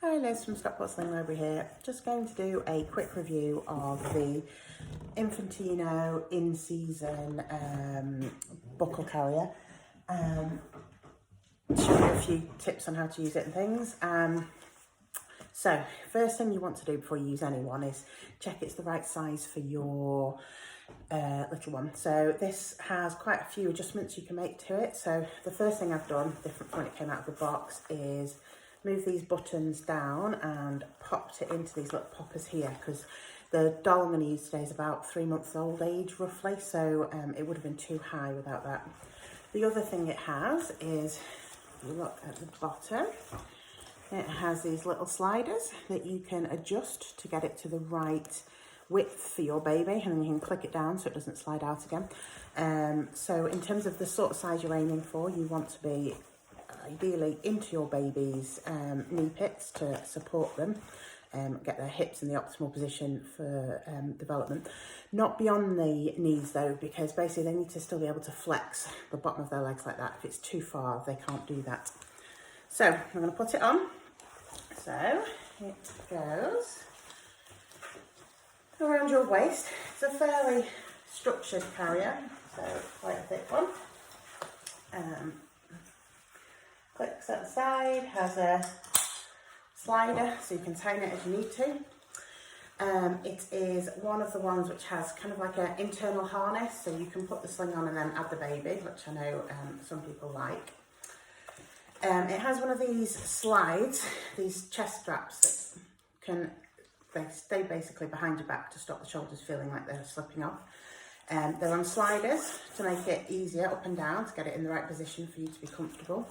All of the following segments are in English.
Hi, Liz from Stockport Sling Library here. Just going to do a quick review of the Infantino in-season buckle carrier. Show you a few tips on how to use it and things. So, first thing you want to do before you use anyone is check it's the right size for your little one. So this has quite a few adjustments you can make to it. So the first thing I've done, different from when it came out of the box, is move these buttons down and popped it into these little poppers here, because the doll I'm going to use today is about 3 months old age roughly, so it would have been too high without that. The other thing it has is, if you look at the bottom, it has these little sliders that you can adjust to get it to the right width for your baby, and then you can click it down so it doesn't slide out again. So in terms of the sort of size you're aiming for, you want to be ideally into your baby's knee pits to support them, get their hips in the optimal position for development. Not beyond the knees though, because basically they need to still be able to flex the bottom of their legs like that. If it's too far, they can't do that. So I'm going to put it on. So it goes around your waist. It's a fairly structured carrier, so quite a thick one. Clicks at the side, has a slider so you can tighten it as you need to. It is one of the ones which has kind of like an internal harness, so you can put the sling on and then add the baby, which I know some people like. It has one of these slides, these chest straps that they stay basically behind your back to stop the shoulders feeling like they're slipping off. They're on sliders to make it easier up and down, to get it in the right position for you to be comfortable.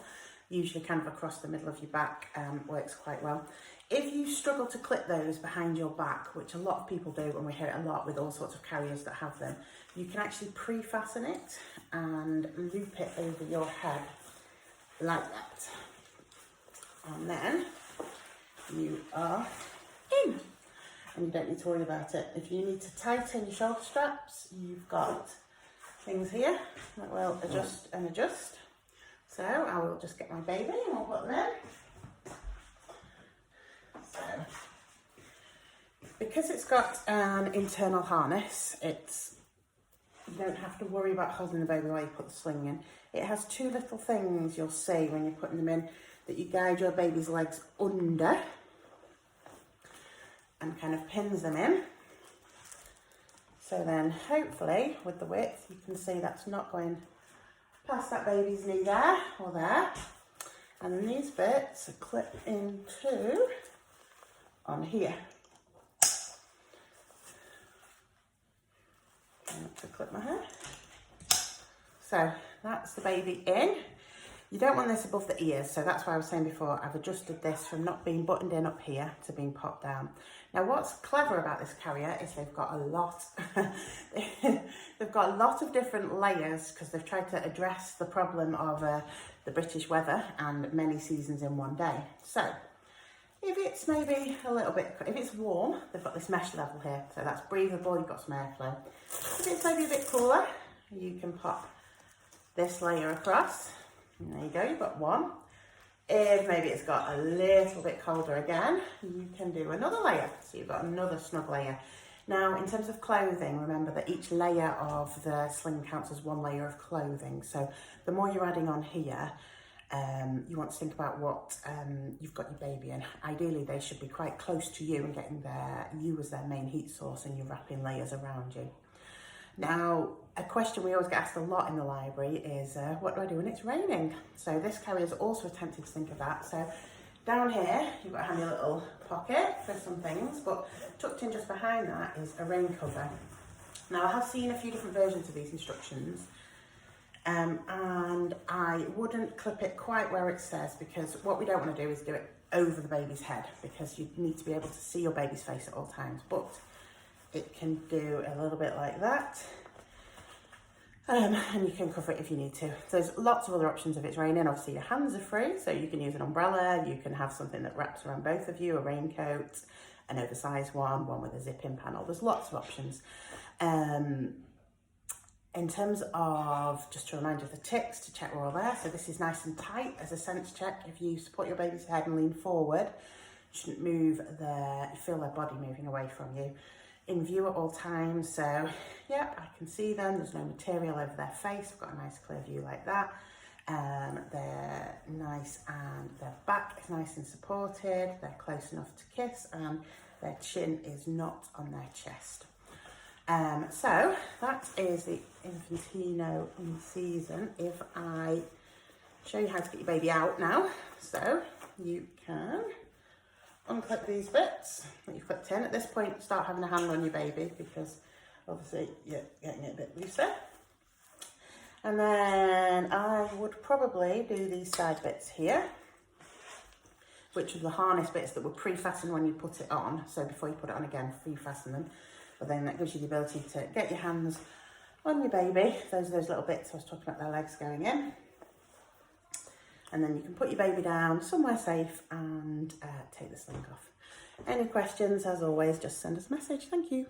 Usually kind of across the middle of your back works quite well. If you struggle to clip those behind your back, which a lot of people do, and we hear it a lot with all sorts of carriers that have them, you can actually pre-fasten it and loop it over your head like that. And then you are in. And you don't need to worry about it. If you need to tighten your shoulder straps, you've got things here that will adjust and adjust. So I will just get my baby and I'll put them in. So, because it's got an internal harness, you don't have to worry about holding the baby while you put the sling in. It has two little things you'll see when you're putting them in, that you guide your baby's legs under and kind of pins them in. So then hopefully with the width you can see that's not going past that baby's knee there or there. And then these bits are clipped into on here. I have to clip my hair. So that's the baby in. You don't want this above the ears, so that's why I was saying before, I've adjusted this from not being buttoned in up here to being popped down. Now what's clever about this carrier is they've got a lot of different layers, because they've tried to address the problem of the British weather and many seasons in one day. So if it's maybe a little bit, if it's warm, they've got this mesh level here, so that's breathable, you've got some airflow. If it's maybe a bit cooler, you can pop this layer across. And there you go, you've got one. If maybe it's got a little bit colder again, you can do another layer. So you've got another snug layer. Now, in terms of clothing, remember that each layer of the sling counts as one layer of clothing. So the more you're adding on here, you want to think about what you've got your baby in. Ideally, they should be quite close to you and getting you as their main heat source, and you're wrapping layers around you. Now, a question we always get asked a lot in the library is, what do I do when it's raining? So this carrier is also attempting to think of that. So down here, you've got a handy little pocket for some things, but tucked in just behind that is a rain cover. Now, I have seen a few different versions of these instructions, and I wouldn't clip it quite where it says, because what we don't want to do is do it over the baby's head, because you need to be able to see your baby's face at all times. But it can do a little bit like that, and you can cover it if you need to. So there's lots of other options if it's raining. Obviously your hands are free, so you can use an umbrella, you can have something that wraps around both of you, a raincoat, an oversized one with a zip-in panel. There's lots of options. In terms of, just to remind you of the ticks to check we're all there, so this is nice and tight as a sense check. If you support your baby's head and lean forward, shouldn't move feel their body moving away from you. In view at all times, so yep, I can see them. There's no material over their face. I've got a nice clear view like that. They're nice and their back is nice and supported. They're close enough to kiss and their chin is not on their chest. So that is the Infantino in season. If I show you how to get your baby out now, so you can unclip these bits that you've clipped in. At this point, start having a hand on your baby because obviously you're getting it a bit looser. And then I would probably do these side bits here, which are the harness bits that were pre-fastened when you put it on. So before you put it on again, pre-fasten them. But then that gives you the ability to get your hands on your baby. Those are those little bits I was talking about, their legs going in. And then you can put your baby down somewhere safe and take the sling off. Any questions, as always, just send us a message. Thank you.